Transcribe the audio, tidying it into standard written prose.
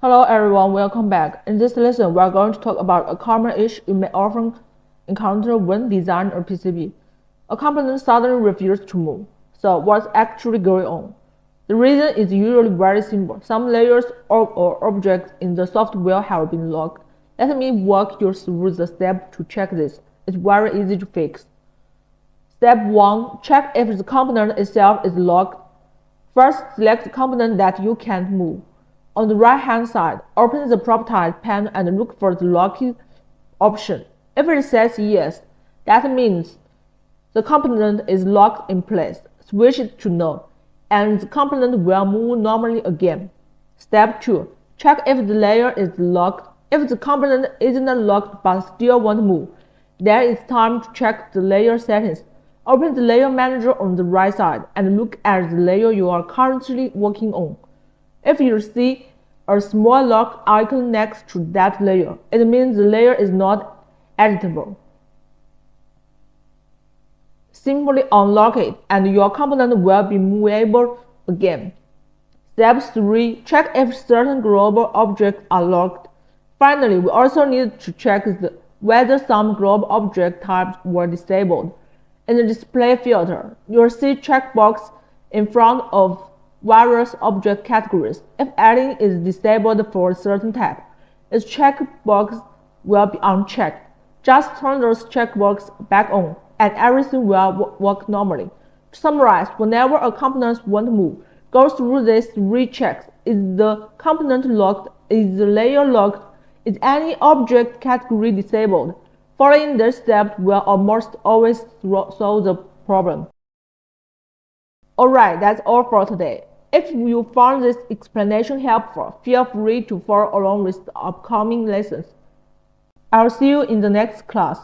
Hello everyone, welcome back. In this lesson, we are going to talk about a common issue you may often encounter when designing a PCB. A component suddenly refuses to move. So what's actually going on? The reason is usually very simple. Some layers or objects in the software have been locked. Let me walk you through the steps to check this. It's very easy to fix. Step 1. Check if the component itself is locked. First, select the component that you can't move. On the right-hand side, open the Properties panel and look for the locking option. If it says yes, that means the component is locked in place. Switch it to no, and the component will move normally again. Step 2. Check if the layer is locked. If the component isn't locked but still won't move, then it's time to check the layer settings. Open the Layer Manager on the right side and look at the layer you are currently working on. If you see a small lock icon next to that layer, it means the layer is not editable. Simply unlock it and your component will be movable again. Step 3. Check if certain global objects are locked. Finally, we also need to check whether some global object types were disabled. In the display filter, you'll see checkbox in front of various object categories. If any is disabled for a certain type, its checkbox will be unchecked. Just turn those checkboxes back on, and everything will work normally. To summarize, whenever a component won't move, go through these 3 checks. Is the component locked? Is the layer locked? Is any object category disabled? Following this step will almost always solve the problem. Alright, that's all for today. If you found this explanation helpful, feel free to follow along with the upcoming lessons. I'll see you in the next class.